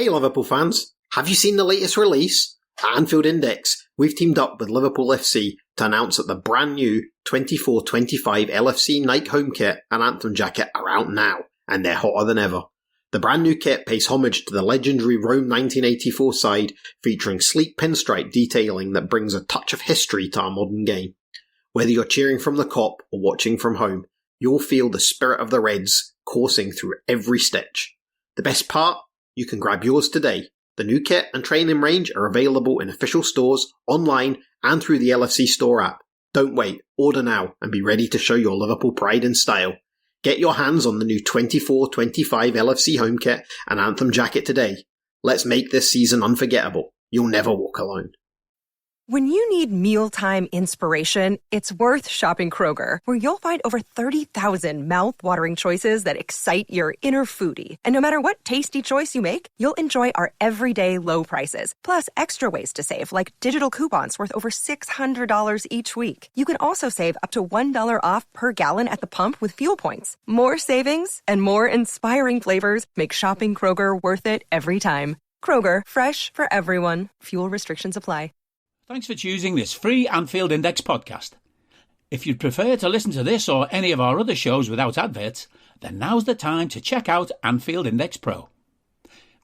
Hey Liverpool fans, have you seen the latest release? At AnfieldIndex, we've teamed up with LiverpoolFC to announce that the brand new 24-25 LFC Nike home kit and anthem jacket are out now, and they're hotter than ever. The brand new kit pays homage to the legendary Rome 1984 side, featuring sleek pinstripe detailing that brings a touch of history to our modern game. Whether you're cheering from the Kop or watching from home, you'll feel the spirit of the Reds coursing through every stitch. The best part? You can grab yours today. The new kit and training range are available in official stores, online, and through the LFC store app. Don't wait, order now and be ready to show your Liverpool pride in style. Get your hands on the new 24-25 LFC home kit and anthem jacket today. Let's make this season unforgettable. You'll never walk alone. When you need mealtime inspiration, it's worth shopping Kroger, where you'll find over 30,000 mouth-watering choices that excite your inner foodie. And no matter what tasty choice you make, you'll enjoy our everyday low prices, plus extra ways to save, like digital coupons worth over $600 each week. You can also save up to $1 off per gallon at the pump with fuel points. More savings and more inspiring flavors make shopping Kroger worth it every time. Kroger, fresh for everyone. Fuel restrictions apply. Thanks for choosing this free Anfield Index podcast. If you'd prefer to listen to this or any of our other shows without adverts, then now's the time to check out Anfield Index Pro.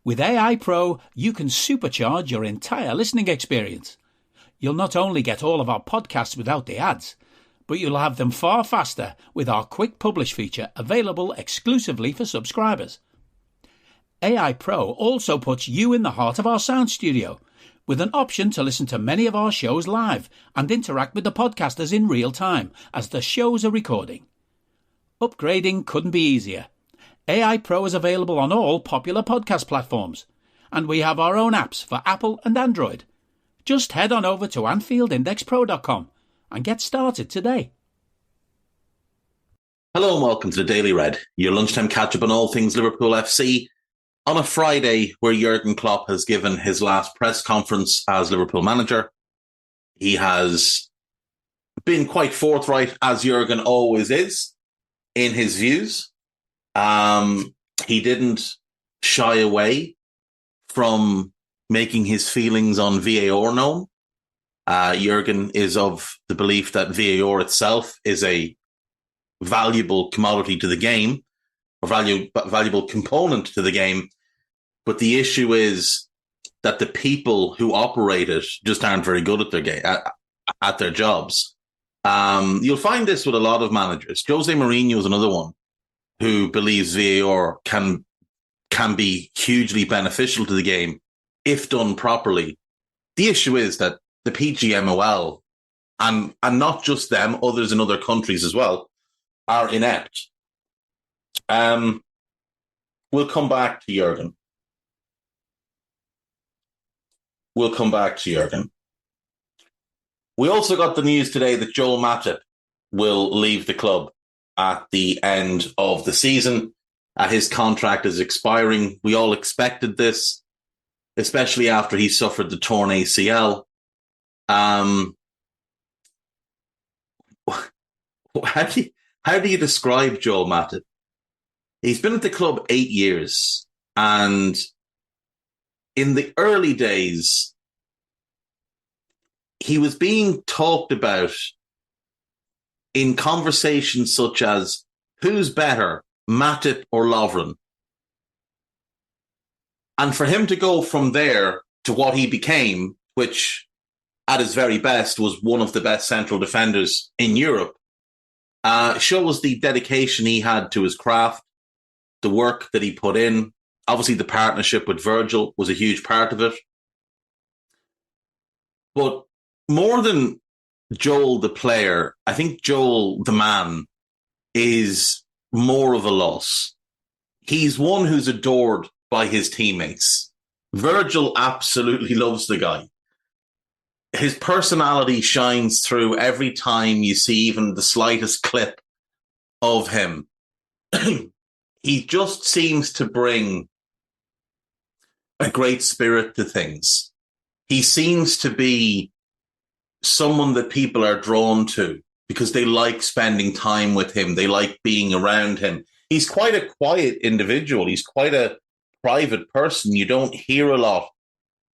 With AI Pro, you can supercharge your entire listening experience. You'll not only get all of our podcasts without the ads, but you'll have them far faster with our quick publish feature available exclusively for subscribers. AI Pro also puts you in the heart of our sound studio, with an option to listen to many of our shows live and interact with the podcasters in real time as the shows are recording. Upgrading couldn't be easier. AI Pro is available on all popular podcast platforms, and we have our own apps for Apple and Android. Just head on over to AnfieldIndexPro.com and get started today. Hello and welcome to the Daily Red, your lunchtime catch-up on all things Liverpool FC, on a Friday where Jurgen Klopp has given his last press conference as Liverpool manager. He has been quite forthright, as Jurgen always is, in his views. He didn't shy away from making his feelings on VAR known. Jurgen is of the belief that VAR itself is a valuable commodity to the game, a valuable component to the game. But the issue is that the people who operate it just aren't very good at their at their jobs. You'll find this with a lot of managers. Jose Mourinho is another one who believes VAR can be hugely beneficial to the game if done properly. The issue is that the PGMOL, and not just them, others in other countries as well, are inept. We'll come back to Jurgen. We also got the news today that Joel Matip will leave the club at the end of the season. His contract is expiring. We all expected this, especially after he suffered the torn ACL. How do you describe Joel Matip? He's been at the club 8 years, and in the early days, he was being talked about in conversations such as, who's better, Matip or Lovren? And for him to go from there to what he became, which at his very best was one of the best central defenders in Europe, shows the dedication he had to his craft, the work that he put in. Obviously, the partnership with Virgil was a huge part of it. But more than Joel the player, I think Joel the man is more of a loss. He's one who's adored by his teammates. Virgil absolutely loves the guy. His personality shines through every time you see even the slightest clip of him. He just seems to bring a great spirit to things. He seems to be someone that people are drawn to because they like spending time with him. They like being around him. He's quite a quiet individual. He's quite a private person, you don't hear a lot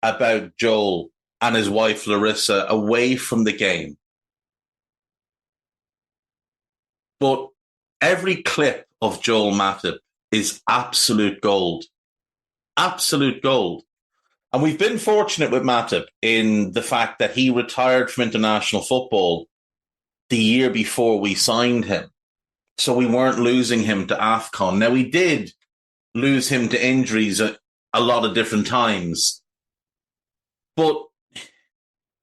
about Joel and his wife Larissa away from the game. But every clip of Joel Matip is absolute gold. Absolute gold. And we've been fortunate with Matip in the fact that he retired from international football the year before we signed him. So we weren't losing him to AFCON. Now, we did lose him to injuries a lot of different times. But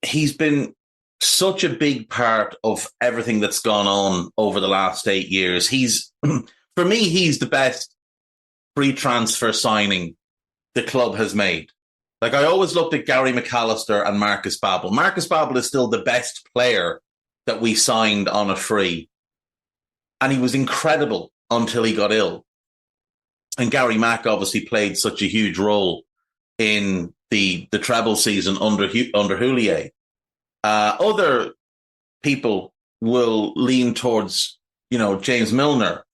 he's been such a big part of everything that's gone on over the last 8 years. For me, he's the best free transfer signing the club has made. Like, I always looked at Gary McAllister and Marcus Babbel. Marcus Babbel is still the best player that we signed on a free. And he was incredible until he got ill. And Gary Mack obviously played such a huge role in the treble season under Houllier. Other people will lean towards, James Milner.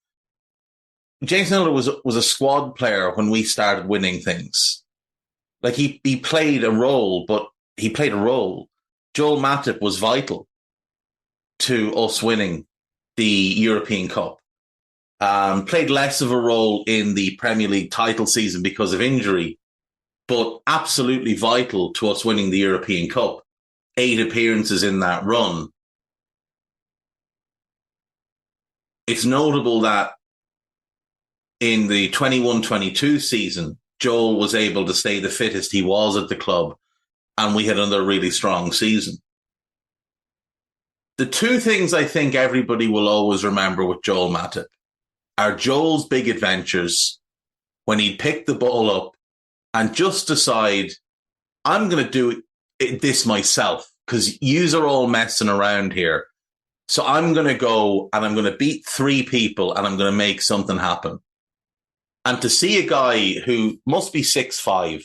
James Milner was a squad player when we started winning things. Like, he played a role, but he played a role. Joel Matip was vital to us winning the European Cup. Played less of a role in the Premier League title season because of injury, but absolutely vital to us winning the European Cup. 8 appearances in that run. It's notable that in the 21-22 season, Joel was able to stay the fittest he was at the club, and we had another really strong season. The two things I think everybody will always remember with Joel Matip are Joel's big adventures when he'd pick the ball up and just decide, I'm going to do this myself because yous are all messing around here. So I'm going to go and I'm going to beat 3 people and I'm going to make something happen. And to see a guy who must be 6'5"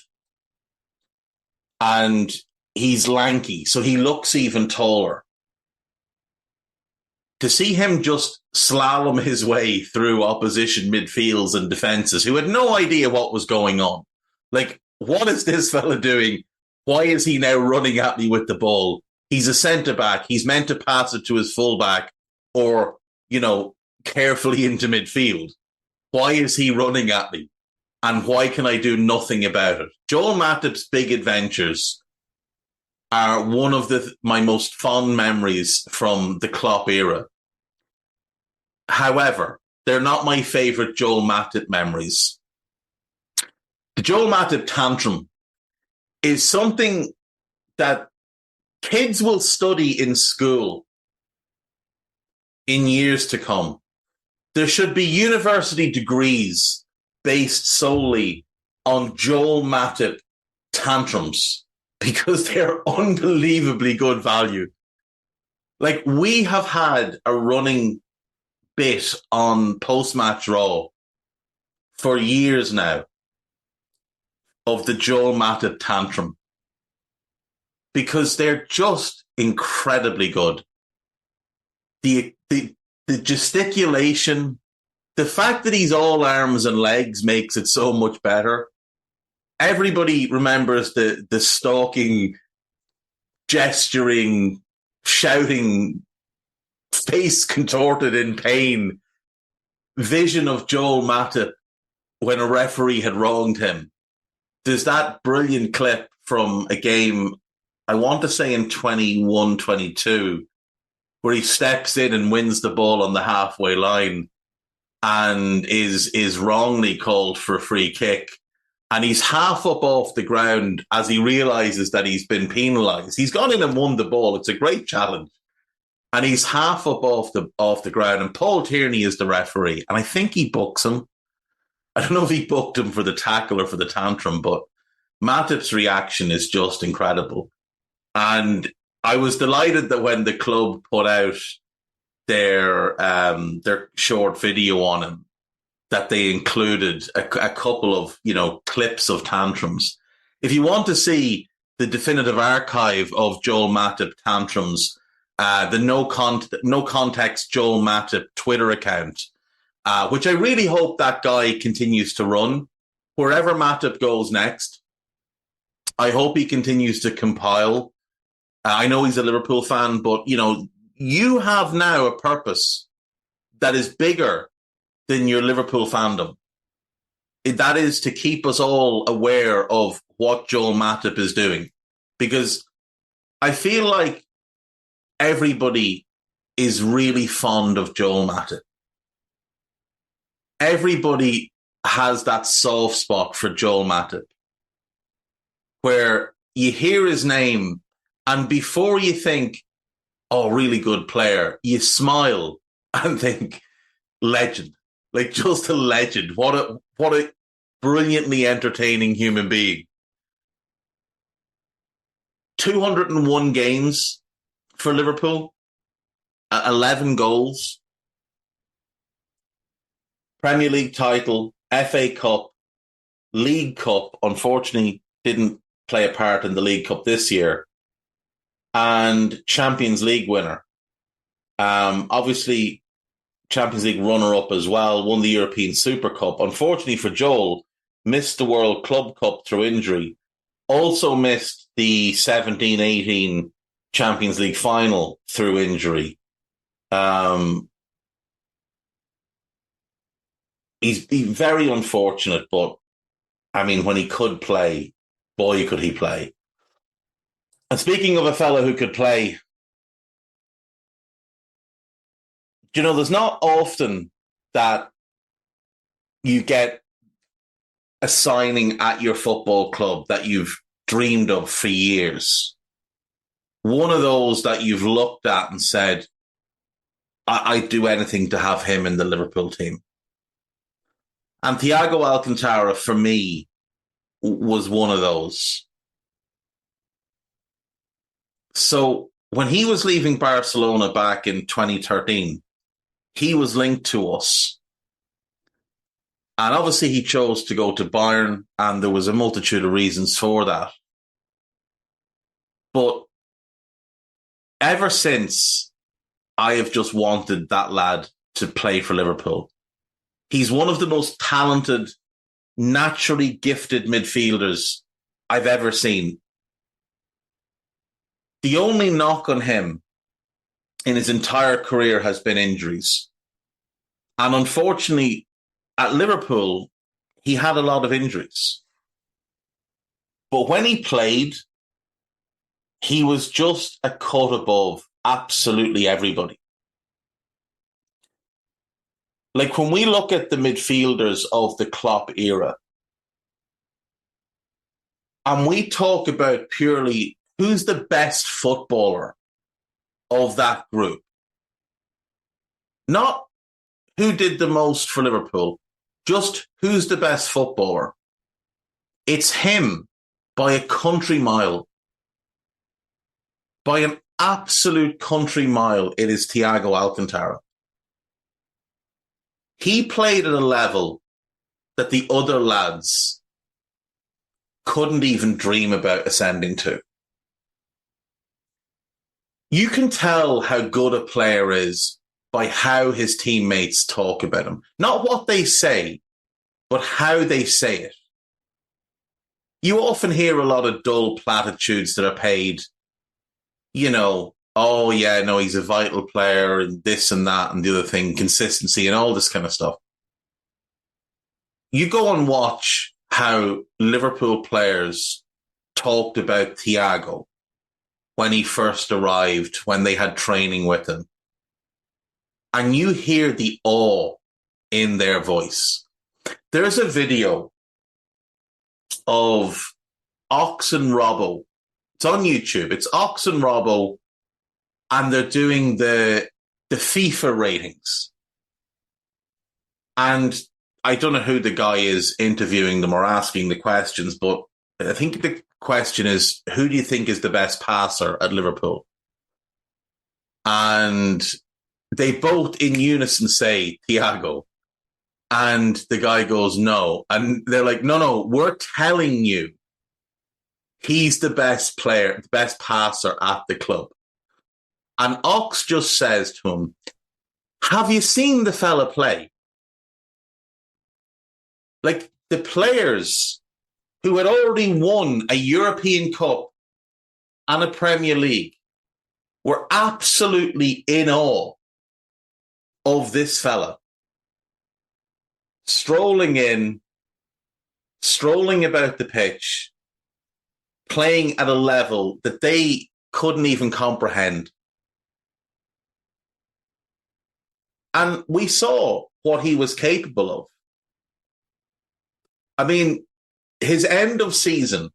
and he's lanky, so he looks even taller. To see him just slalom his way through opposition midfields and defences who had no idea what was going on. Like, what is this fella doing? Why is he now running at me with the ball? He's a centre-back. He's meant to pass it to his full-back or, carefully into midfield. Why is he running at me? And why can I do nothing about it? Joel Matip's big adventures are one of my most fond memories from the Klopp era. However, they're not my favourite Joel Matip memories. The Joel Matip tantrum is something that kids will study in school in years to come. There should be university degrees based solely on Joel Matip tantrums because they're unbelievably good value. Like, we have had a running bit on Post-Match Raw for years now of the Joel Matip tantrum because they're just incredibly good. The gesticulation, the fact that he's all arms and legs makes it so much better. Everybody remembers the stalking, gesturing, shouting, face contorted in pain vision of Joel Matip when a referee had wronged him. There's that brilliant clip from a game, I want to say in 21-22, where he steps in and wins the ball on the halfway line and is wrongly called for a free kick. And he's half up off the ground as he realizes that he's been penalized. He's gone in and won the ball. It's a great challenge. And he's half up off the ground. And Paul Tierney is the referee. And I think he books him. I don't know if he booked him for the tackle or for the tantrum, but Matip's reaction is just incredible. And I was delighted that when the club put out their short video on him, that they included a couple of, clips of tantrums. If you want to see the definitive archive of Joel Matip tantrums, the no context Joel Matip Twitter account, which I really hope that guy continues to run. wherever Matip goes next, I hope he continues to compile. I know he's a Liverpool fan, but, you have now a purpose that is bigger than your Liverpool fandom. That is to keep us all aware of what Joel Matip is doing. Because I feel like everybody is really fond of Joel Matip. Everybody has that soft spot for Joel Matip, where you hear his name and before you think, oh, really good player, you smile and think, legend. Like, just a legend. What a brilliantly entertaining human being. 201 games for Liverpool, 11 goals, Premier League title, FA Cup, League Cup, unfortunately didn't play a part in the League Cup this year, and Champions League winner. Obviously, Champions League runner-up as well, won the European Super Cup. Unfortunately for Joel, missed the World Club Cup through injury. Also missed the 17-18 Champions League final through injury. He's very unfortunate, but, I mean, when he could play, boy, could he play. And speaking of a fellow who could play, there's not often that you get a signing at your football club that you've dreamed of for years. One of those that you've looked at and said, I'd do anything to have him in the Liverpool team. And Thiago Alcantara, for me, was one of those. So when he was leaving Barcelona back in 2013, he was linked to us. And obviously he chose to go to Bayern, and there was a multitude of reasons for that. But ever since, I have just wanted that lad to play for Liverpool. He's one of the most talented, naturally gifted midfielders I've ever seen. The only knock on him in his entire career has been injuries. And unfortunately, at Liverpool, he had a lot of injuries. But when he played, he was just a cut above absolutely everybody. Like, when we look at the midfielders of the Klopp era, and we talk about purely who's the best footballer of that group, not who did the most for Liverpool, just who's the best footballer. It's him by a country mile. By an absolute country mile, it is Thiago Alcantara. He played at a level that the other lads couldn't even dream about ascending to. You can tell how good a player is by how his teammates talk about him. Not what they say, but how they say it. You often hear a lot of dull platitudes that are paid, oh yeah, no, he's a vital player and this and that and the other thing, consistency and all this kind of stuff. You go and watch how Liverpool players talked about Thiago when he first arrived, when they had training with him. And you hear the awe in their voice. There's a video of Ox and Robbo. It's on YouTube. It's Ox and Robbo, and they're doing the FIFA ratings. And I don't know who the guy is interviewing them or asking the questions, but I think the question is, who do you think is the best passer at Liverpool? And they both in unison say Thiago. And the guy goes, no. And they're like, no, we're telling you he's the best player, the best passer at the club. And Ox just says to him, have you seen the fella play? Like, the players who had already won a European Cup and a Premier League were absolutely in awe of this fella. Strolling about the pitch, playing at a level that they couldn't even comprehend. And we saw what he was capable of. I mean, his end of season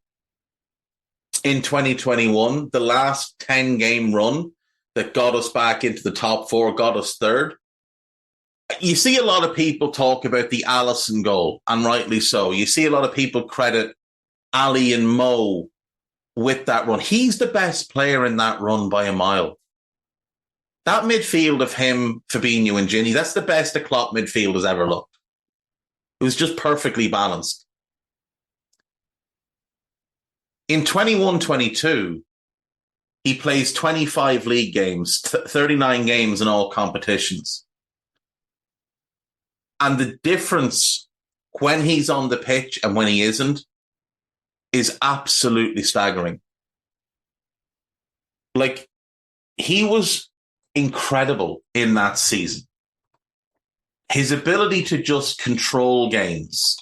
in 2021, the last 10-game run that got us back into the top four, got us third. You see a lot of people talk about the Alisson goal, and rightly so. You see a lot of people credit Ali and Mo with that run. He's the best player in that run by a mile. That midfield of him, Fabinho and Gini, that's the best the Klopp midfield has ever looked. It was just perfectly balanced. In 21-22, he plays 25 league games, 39 games in all competitions. And the difference when he's on the pitch and when he isn't is absolutely staggering. Like, he was incredible in that season. His ability to just control games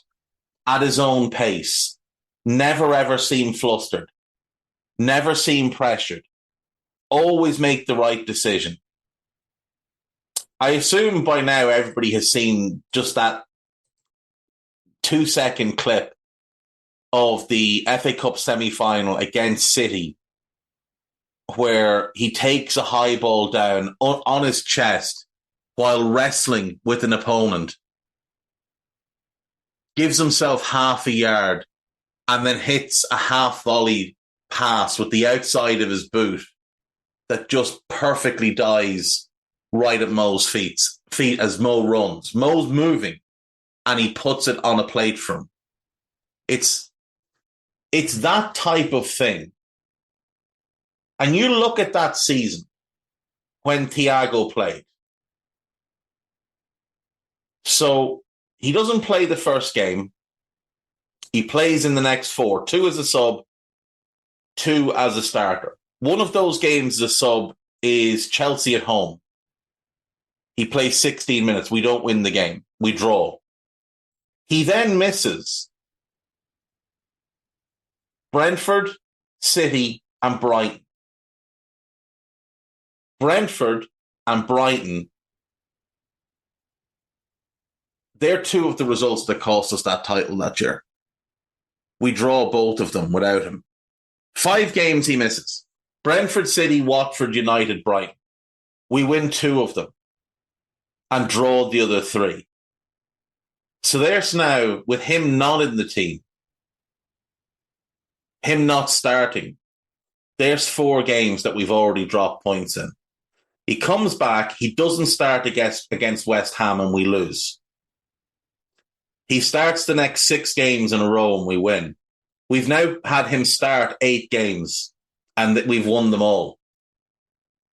at his own pace, never ever seem flustered, never seem pressured, always make the right decision. I assume by now everybody has seen just that 2-second clip of the FA Cup semi-final against City, where he takes a high ball down on his chest while wrestling with an opponent, gives himself half a yard, and then hits a half volley pass with the outside of his boot that just perfectly dies right at Mo's feet as Mo runs. Mo's moving, and he puts it on a plate for him. It's that type of thing. And you look at that season when Thiago played. So he doesn't play the first game. He plays in the next 4, 2 as a sub, 2 as a starter. One of those games as a sub is Chelsea at home. He plays 16 minutes. We don't win the game. We draw. He then misses Brentford, City, and Brighton. Brentford and Brighton, they're 2 of the results that cost us that title that year. We draw both of them without him. 5 games he misses. Brentford, City, Watford, United, Brighton. We win 2 of them and draw the other 3. So there's now, with him not in the team, him not starting, there's 4 games that we've already dropped points in. He comes back, he doesn't start against West Ham, and we lose. He starts the next 6 games in a row and we win. We've now had him start 8 games and we've won them all.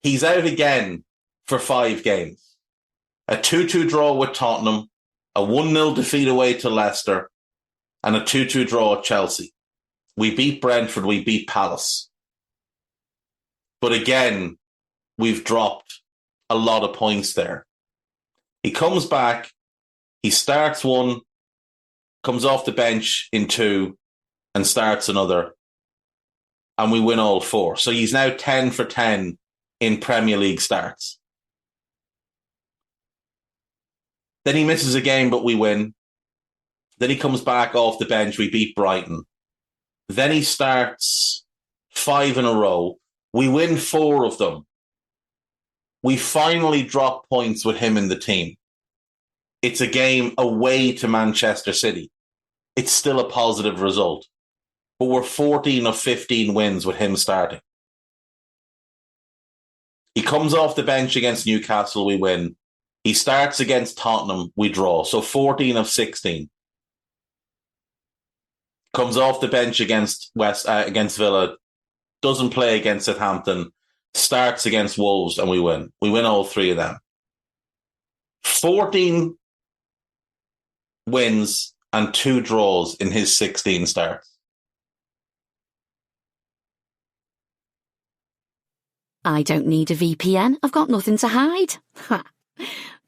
He's out again for 5 games. A 2-2 draw with Tottenham, a 1-0 defeat away to Leicester, and a 2-2 draw at Chelsea. We beat Brentford, we beat Palace. But again, we've dropped a lot of points there. He comes back, he starts 1, comes off the bench in 2, and starts another, and we win all 4. So he's now 10 for 10 in Premier League starts. Then he misses a game, but we win. Then he comes back off the bench, we beat Brighton. Then he starts 5 in a row. We win 4 of them. We finally drop points with him in the team. It's a game away to Manchester City. It's still a positive result. But we're 14 of 15 wins with him starting. He comes off the bench against Newcastle, we win. He starts against Tottenham, we draw. So 14 of 16. Comes off the bench against Villa, doesn't play against Southampton, starts against Wolves, and we win. We win all 3 of them. 14 wins and 2 draws in his 16 starts. I don't need a VPN. I've got nothing to hide.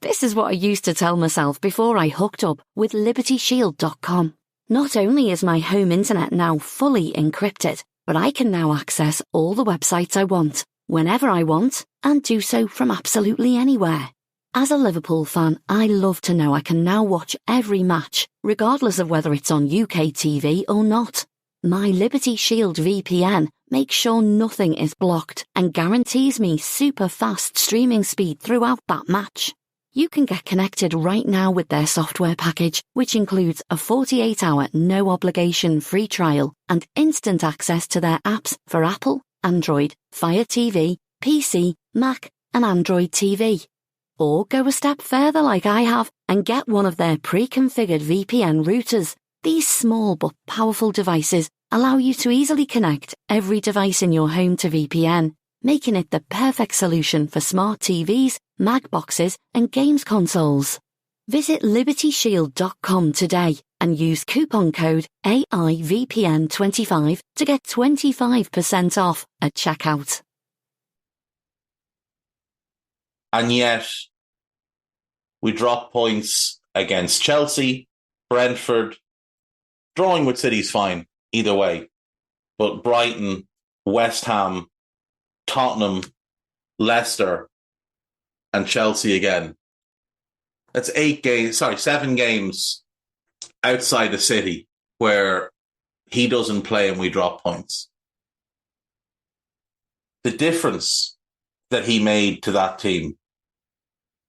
This is what I used to tell myself before I hooked up with LibertyShield.com. Not only is my home internet now fully encrypted, but I can now access all the websites I want, whenever I want, and do so from absolutely anywhere. As a Liverpool fan, I love to know I can now watch every match, regardless of whether it's on UK TV or not. My Liberty Shield VPN makes sure nothing is blocked and guarantees me super fast streaming speed throughout that match. You can get connected right now with their software package, which includes a 48-hour no-obligation free trial and instant access to their apps for Apple, Android, Fire TV, PC, Mac and Android TV. Or go a step further like I have and get one of their pre-configured VPN routers. These small but powerful devices allow you to easily connect every device in your home to VPN, making it the perfect solution for smart TVs, Mac boxes and games consoles. Visit LibertyShield.com today and use coupon code AIVPN25 to get 25% off at checkout. And yet, we dropped points against Chelsea, Brentford. Drawing with City's fine, either way. But Brighton, West Ham, Tottenham, Leicester, and Chelsea again. That's 7 games outside the City where he doesn't play and we drop points. The difference that he made to that team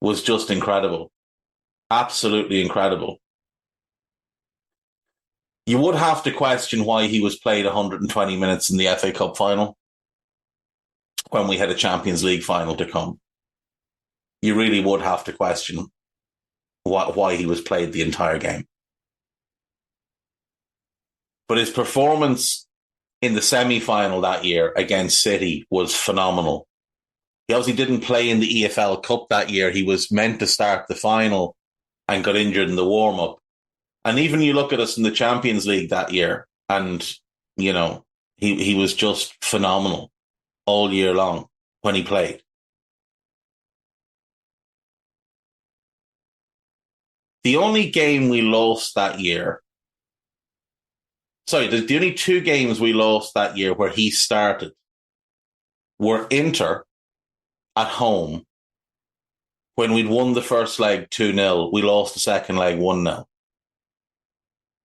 was just incredible. Absolutely incredible. You would have to question why he was played 120 minutes in the FA Cup final when we had a Champions League final to come. You really would have to question why he was played the entire game. But his performance in the semi-final that year against City was phenomenal. He obviously didn't play in the EFL Cup that year. He was meant to start the final and got injured in the warm-up. And even you look at us in the Champions League that year and, you know, he was just phenomenal all year long when he played. The only game we lost that year, the only 2 games we lost that year where he started were Inter at home. When we'd won the first leg 2-0, we lost the second leg 1-0.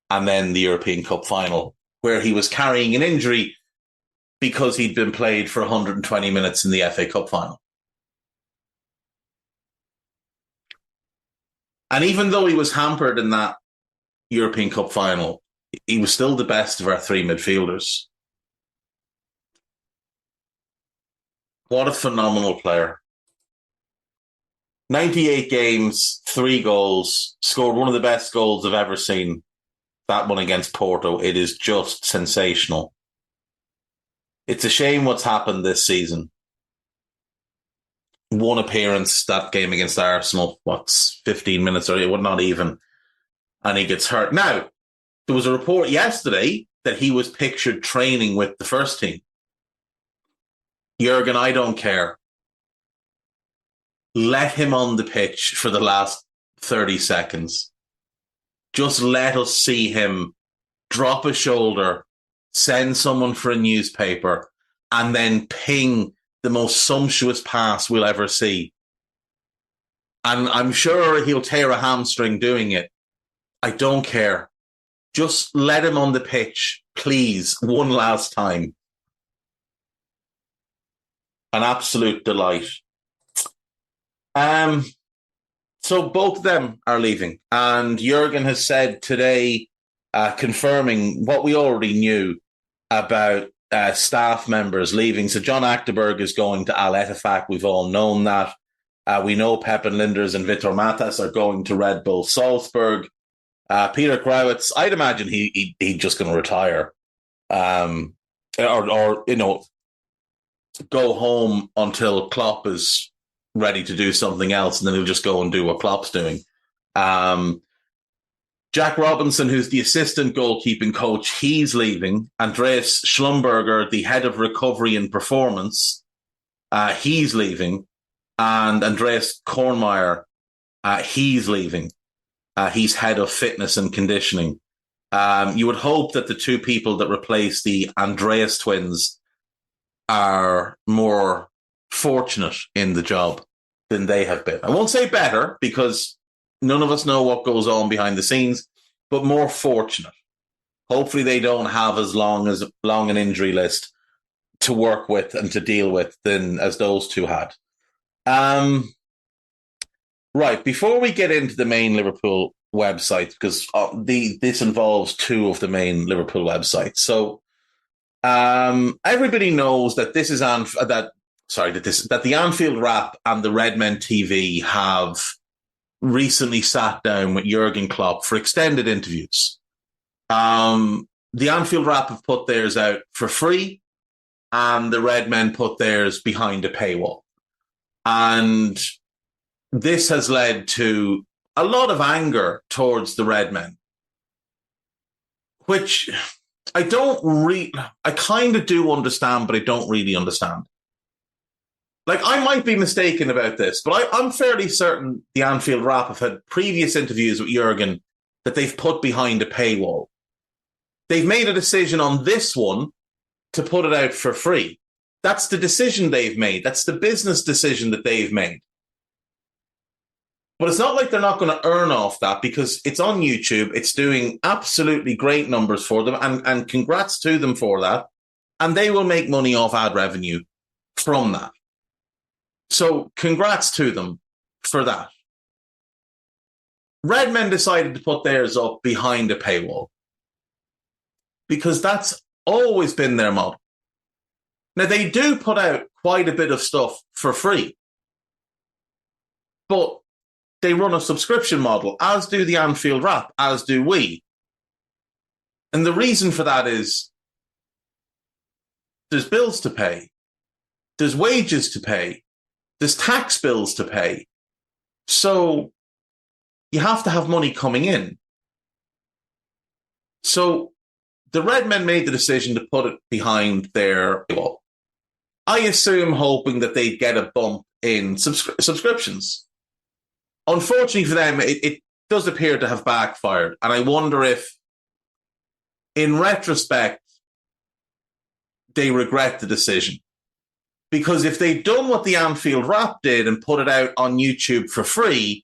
And then the European Cup final, where he was carrying an injury because he'd been played for 120 minutes in the FA Cup final. And even though he was hampered in that European Cup final, he was still the best of our 3 midfielders. What a phenomenal player. 98 games, 3 goals, scored one of the best goals I've ever seen. That one against Porto. It is just sensational. It's a shame what's happened this season. 1 appearance, that game against Arsenal, 15 minutes or not even, and he gets hurt. Now, there was a report yesterday that he was pictured training with the first team. Jurgen, I don't care. Let him on the pitch for the last 30 seconds. Just let us see him drop a shoulder, send someone for a newspaper, and then ping the most sumptuous pass we'll ever see. And I'm sure he'll tear a hamstring doing it. I don't care. Just let him on the pitch, please, one last time. An absolute delight. So both of them are leaving. And Jurgen has said today, confirming what we already knew about staff members leaving. So John Achterberg is going to Al Ettifaq. We've all known that. We know Pep and Linders and Vitor Matas are going to Red Bull Salzburg. Peter Grauitz, I'd imagine he's just going to retire. Or go home until Klopp is ready to do something else, and then he'll just go and do what Klopp's doing. John Jack Robinson, who's the assistant goalkeeping coach, he's leaving. Andreas Schlumberger, the head of recovery and performance, he's leaving. And Andreas Kornmeier, he's leaving. He's head of fitness and conditioning. You would hope that the two people that replace the Andreas twins are more fortunate in the job than they have been. I won't say better, because none of us know what goes on behind the scenes, but more fortunate. Hopefully they don't have as long an injury list to work with and to deal with than as those two had. Right, before we get into the main Liverpool website, because this involves two of the main Liverpool websites. So everybody knows that this is that the Anfield Wrap and the Redmen TV have recently sat down with Jurgen Klopp for extended interviews. The Anfield Wrap have put theirs out for free, and the Redmen put theirs behind a paywall. And this has led to a lot of anger towards the Redmen, which I kind of do understand, but I don't really understand. Like, I might be mistaken about this, but I'm fairly certain the Anfield Wrap have had previous interviews with Jurgen that they've put behind a paywall. They've made a decision on this one to put it out for free. That's the decision they've made. That's the business decision that they've made. But it's not like they're not going to earn off that, because it's on YouTube. It's doing absolutely great numbers for them, and congrats to them for that. And they will make money off ad revenue from that. So congrats to them for that. Redmen decided to put theirs up behind a paywall because that's always been their model. Now, they do put out quite a bit of stuff for free, but they run a subscription model, as do the Anfield Wrap, as do we. And the reason for that is there's bills to pay, there's wages to pay, there's tax bills to pay. So you have to have money coming in. So the Redmen made the decision to put it behind their wall. I assume hoping that they'd get a bump in subscriptions. Unfortunately for them, it does appear to have backfired. And I wonder if, in retrospect, they regret the decision. Because if they'd done what the Anfield Wrap did and put it out on YouTube for free,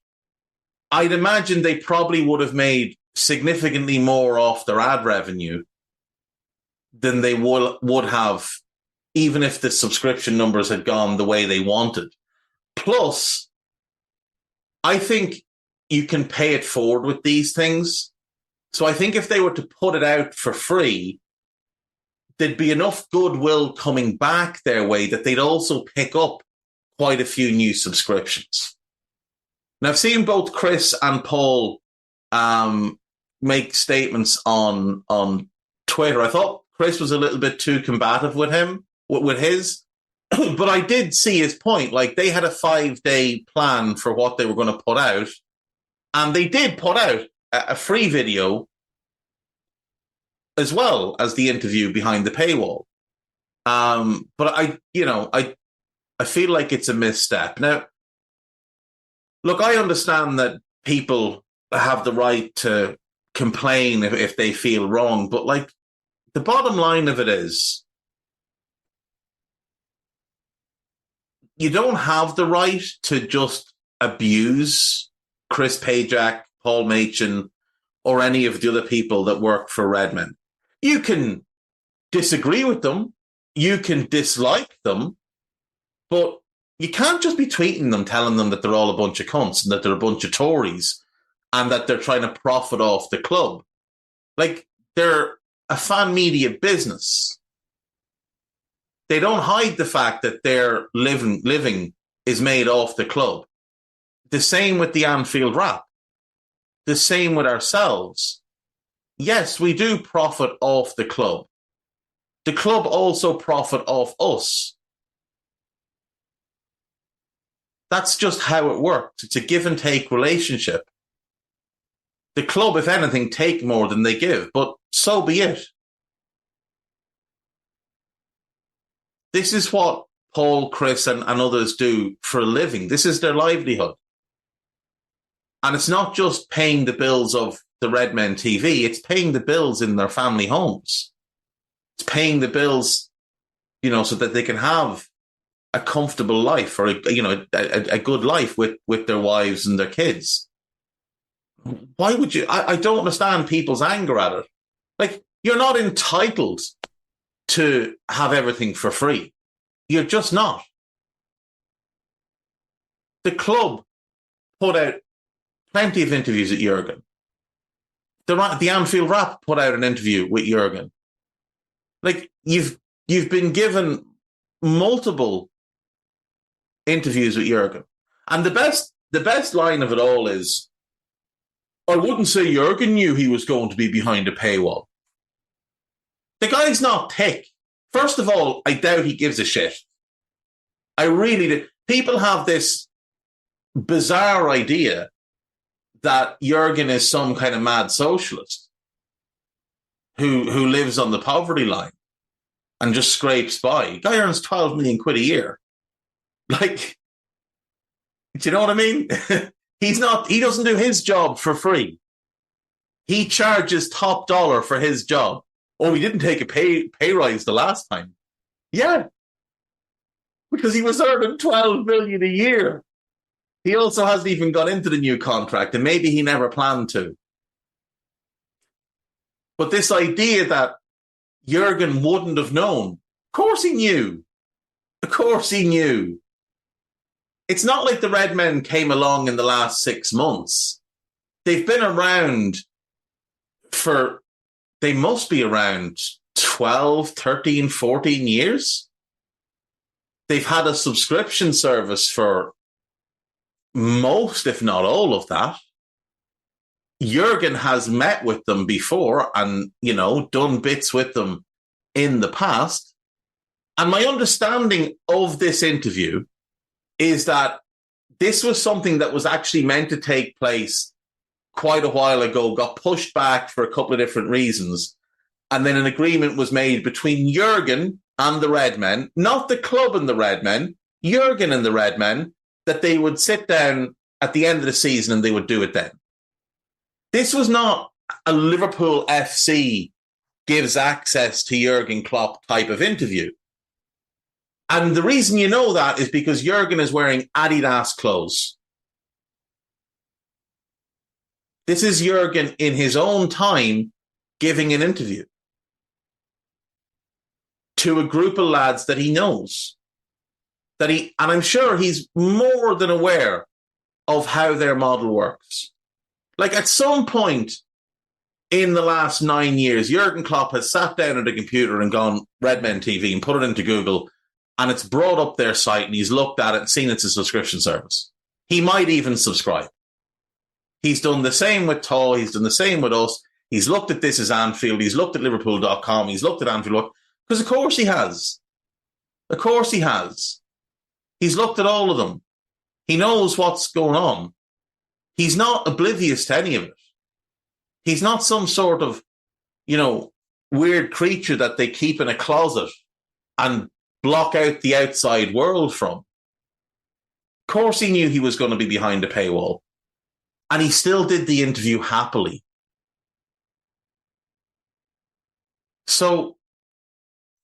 I'd imagine they probably would have made significantly more off their ad revenue than they would have, even if the subscription numbers had gone the way they wanted. Plus, I think you can pay it forward with these things. So I think if they were to put it out for free, there'd be enough goodwill coming back their way that they'd also pick up quite a few new subscriptions. Now, I've seen both Chris and Paul make statements on Twitter. I thought Chris was a little bit too combative with his, but I did see his point. Like, they had a 5-day plan for what they were going to put out, and they did put out a free video as well as the interview behind the paywall. But I feel like it's a misstep. Now, look, I understand that people have the right to complain if they feel wrong, but like, the bottom line of it is, you don't have the right to just abuse Chris Pajak, Paul Machin, or any of the other people that work for Redmen. You can disagree with them, you can dislike them, but you can't just be tweeting them, telling them that they're all a bunch of cunts and that they're a bunch of Tories and that they're trying to profit off the club. Like, they're a fan media business. They don't hide the fact that their living is made off the club. The same with the Anfield Wrap. The same with ourselves. Yes, we do profit off the club. The club also profit off us. That's just how it works. It's a give and take relationship. The club, if anything, take more than they give, but so be it. This is what Paul, Chris, and others do for a living. This is their livelihood. And it's not just paying the bills of the Redmen TV, it's paying the bills in their family homes. It's paying the bills, so that they can have a comfortable life or, a good life with their wives and their kids. Why would you? I don't understand people's anger at it. Like, you're not entitled to have everything for free. You're just not. The club put out plenty of interviews with Jurgen. The Anfield Wrap put out an interview with Jurgen. Like, you've been given multiple interviews with Jurgen. And the best line of it all is, I wouldn't say Jurgen knew he was going to be behind a paywall. The guy's not thick. First of all, I doubt he gives a shit. I really do. People have this bizarre idea that Jurgen is some kind of mad socialist who lives on the poverty line and just scrapes by. Guy earns 12 million quid a year. Like, do you know what I mean? He doesn't do his job for free. He charges top dollar for his job. Oh, he didn't take a pay rise the last time. Yeah. Because he was earning 12 million a year. He also hasn't even got into the new contract, and maybe he never planned to. But this idea that Jurgen wouldn't have known, of course he knew. Of course he knew. It's not like the Redmen came along in the last 6 months. They've been around they must be around 12, 13, 14 years. They've had a subscription service for most, if not all of that. Jurgen has met with them before and, done bits with them in the past. And my understanding of this interview is that this was something that was actually meant to take place quite a while ago, got pushed back for a couple of different reasons. And then an agreement was made between Jurgen and the Redmen, not the club and the Redmen, Jurgen and the Redmen, that they would sit down at the end of the season and they would do it then. This was not a Liverpool FC gives access to Jurgen Klopp type of interview. And the reason you know that is because Jurgen is wearing Adidas clothes. This is Jurgen in his own time giving an interview to a group of lads that he knows. And I'm sure he's more than aware of how their model works. Like, at some point in the last 9 years, Jurgen Klopp has sat down at a computer and gone Redmen TV and put it into Google, and it's brought up their site, and he's looked at it and seen it's a subscription service. He might even subscribe. He's done the same with Taw. He's done the same with us. He's looked at This Is Anfield. He's looked at Liverpool.com. He's looked at Anfield. Because of course he has. Of course he has. He's looked at all of them. He knows what's going on. He's not oblivious to any of it. He's not some sort of, weird creature that they keep in a closet and block out the outside world from. Of course he knew he was going to be behind a paywall. And he still did the interview happily. So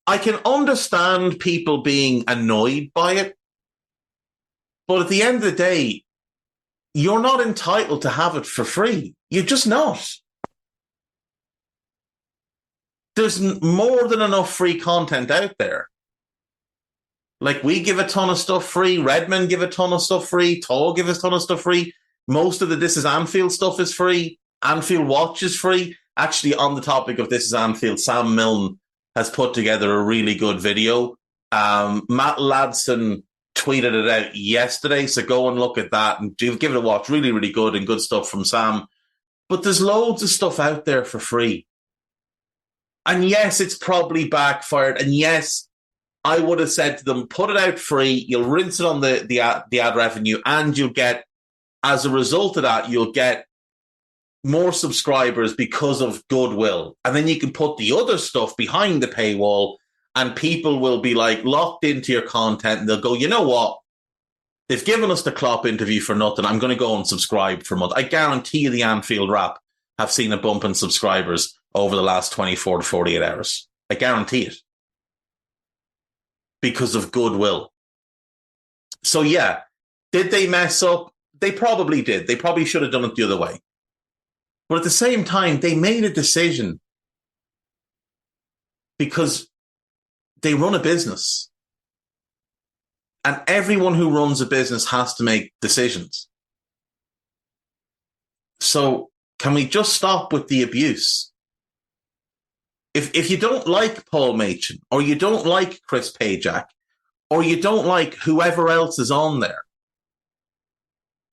I can understand people being annoyed by it. But at the end of the day, you're not entitled to have it for free. You're just not. There's more than enough free content out there. Like, we give a ton of stuff free. Redmen give a ton of stuff free. Taw give a ton of stuff free. Most of the This Is Anfield stuff is free. Anfield Watch is free. Actually, on the topic of This Is Anfield, Sam Milne has put together a really good video. Matt Ladson tweeted it out yesterday, so go and look at that and give it a watch. Really, really good and good stuff from Sam. But there's loads of stuff out there for free. And yes, it's probably backfired. And yes, I would have said to them, put it out free, you'll rinse it on the ad revenue, and you'll get, as a result of that, you'll get more subscribers because of goodwill. And then you can put the other stuff behind the paywall and people will be like locked into your content and they'll go, you know what? They've given us the Klopp interview for nothing. I'm going to go and subscribe for a month. I guarantee you the Anfield Wrap have seen a bump in subscribers over the last 24 to 48 hours. I guarantee it. Because of goodwill. So yeah, did they mess up? They probably did. They probably should have done it the other way. But at the same time, they made a decision because they run a business. And everyone who runs a business has to make decisions. So can we just stop with the abuse? If you don't like Paul Machin, or you don't like Chris Pajak, or you don't like whoever else is on there,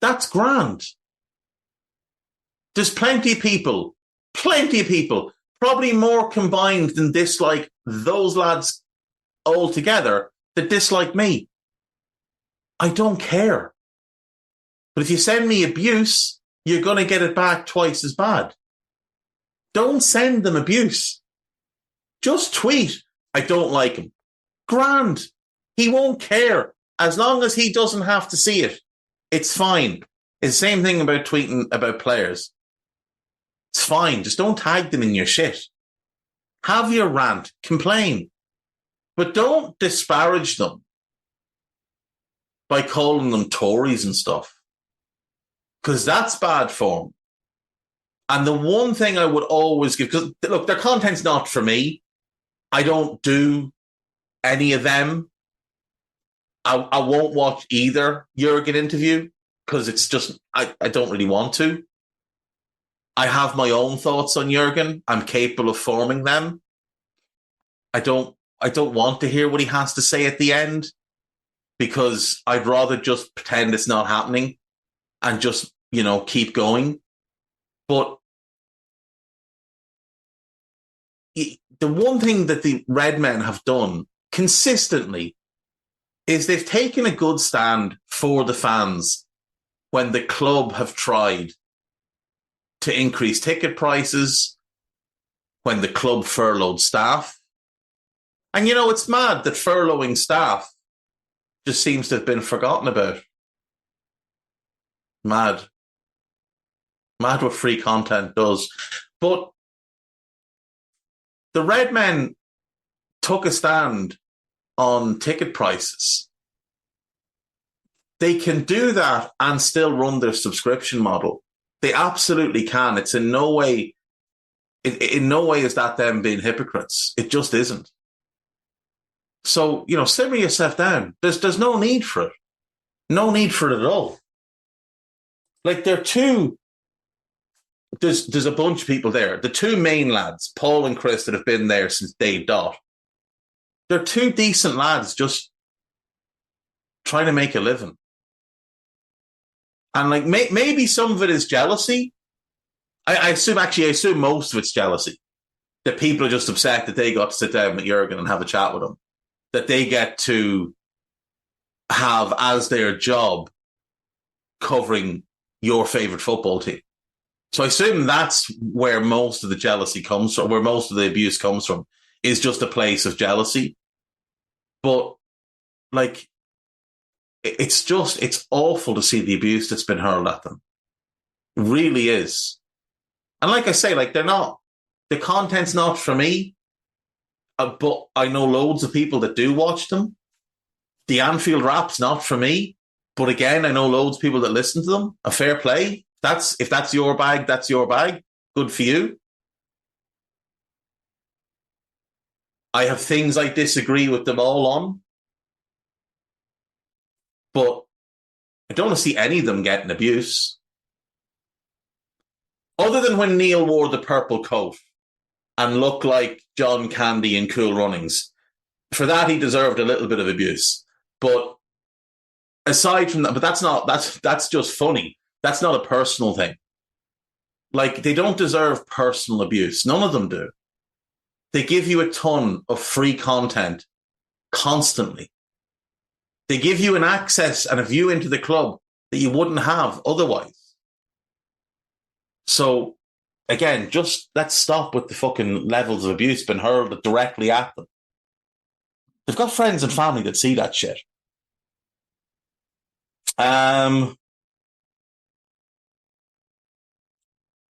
that's grand. There's plenty of people, probably more combined than dislike those lads altogether that dislike me. I don't care. But if you send me abuse, you're going to get it back twice as bad. Don't send them abuse. Just tweet, I don't like him. Grand. He won't care. As long as he doesn't have to see it, it's fine. It's the same thing about tweeting about players. It's fine. Just don't tag them in your shit. Have your rant. Complain. But don't disparage them by calling them Tories and stuff. Because that's bad form. And the one thing I would always give, because look, their content's not for me. I don't do any of them. I won't watch either Jurgen interview because it's just, I don't really want to. I have my own thoughts on Jurgen. I'm capable of forming them. I don't want to hear what he has to say at the end because I'd rather just pretend it's not happening and just, keep going. But the one thing that the Red Men have done consistently is they've taken a good stand for the fans when the club have tried to increase ticket prices, when the club furloughed staff. And, it's mad that furloughing staff just seems to have been forgotten about. Mad. Mad what free content does. But the Red Men took a stand on ticket prices. They can do that and still run their subscription model. They absolutely can. It's in no way is that them being hypocrites. It just isn't. So, simmer yourself down. There's no need for it. No need for it at all. Like there's a bunch of people there. The two main lads, Paul and Chris, that have been there since day dot. They're two decent lads just trying to make a living. And maybe some of it is jealousy. I assume most of it's jealousy. That people are just upset that they got to sit down with Jurgen and have a chat with him. That they get to have as their job covering your favourite football team. So I assume that's where most of the jealousy comes from, where most of the abuse comes from, is just a place of jealousy. But, it's awful to see the abuse that's been hurled at them. It really is. And like I say, the content's not for me, but I know loads of people that do watch them. The Anfield Wrap's not for me, but again, I know loads of people that listen to them. A fair play. If that's your bag, that's your bag. Good for you. I have things I disagree with them all on. But I don't want to see any of them getting abuse. Other than when Neil wore the purple coat and looked like John Candy in Cool Runnings. For that, he deserved a little bit of abuse. But aside from that, but that's just funny. That's not a personal thing. They don't deserve personal abuse. None of them do. They give you a ton of free content constantly. They give you an access and a view into the club that you wouldn't have otherwise. So again, just let's stop with the fucking levels of abuse being hurled directly at them. They've got friends and family that see that shit. Do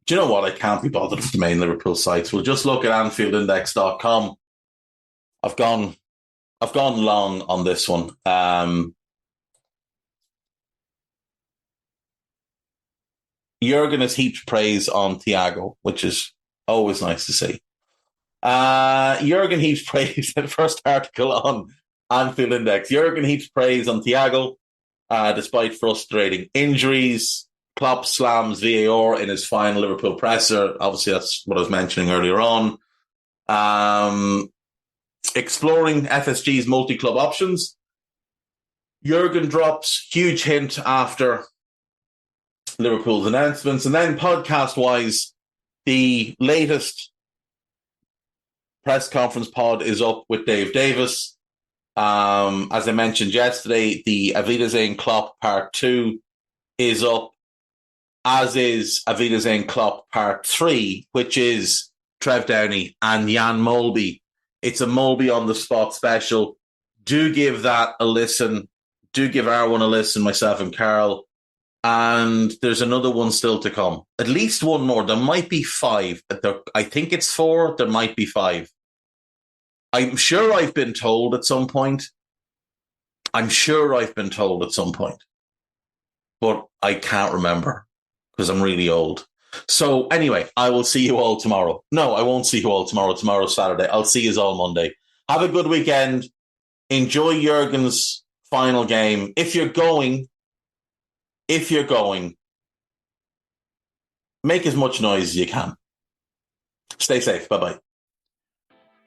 you know what? I can't be bothered with the main Liverpool sites. We'll just look at AnfieldIndex.com. I've gone long on this one. Jurgen has heaped praise on Thiago, which is always nice to see. Jurgen heaps praise, the first article on Anfield Index. Jurgen heaps praise on Thiago, despite frustrating injuries. Klopp slams VAR in his final Liverpool presser. Obviously, that's what I was mentioning earlier on. Exploring FSG's multi-club options. Jurgen drops huge hint after Liverpool's announcements. And then podcast-wise, the latest press conference pod is up with Dave Davis. As I mentioned yesterday, the Wiedersehen Klopp Part 2 is up, as is Wiedersehen Klopp Part 3, which is Trev Downey and Jan Molby. It's a Molby on the spot special. Do give that a listen. Do give our one a listen, myself and Carl. And there's another one still to come. At least one more. There might be 5. I think it's 4. There might be 5. I'm sure I've been told at some point. But I can't remember because I'm really old. So anyway, I will see you all tomorrow. No, I won't see you all tomorrow. Tomorrow's Saturday. I'll see you all Monday. Have a good weekend. Enjoy Jurgen's final game. If you're going, make as much noise as you can. Stay safe. Bye-bye.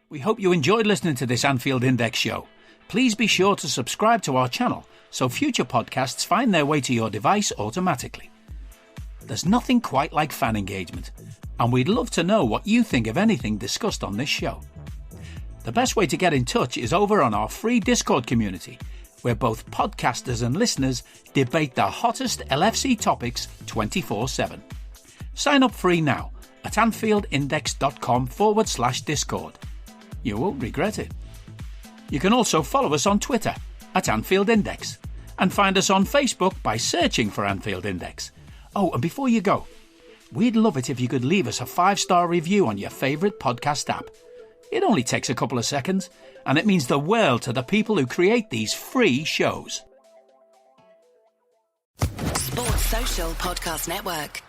We hope you enjoyed listening to this Anfield Index show. Please be sure to subscribe to our channel so future podcasts find their way to your device automatically. There's nothing quite like fan engagement, and we'd love to know what you think of anything discussed on this show. The best way to get in touch is over on our free Discord community, where both podcasters and listeners debate the hottest LFC topics 24/7. Sign up free now at AnfieldIndex.com/Discord. You won't regret it. You can also follow us on Twitter at AnfieldIndex and find us on Facebook by searching for Anfield Index. Oh, and before you go, we'd love it if you could leave us a 5-star review on your favourite podcast app. It only takes a couple of seconds, and it means the world to the people who create these free shows. Sports Social Podcast Network.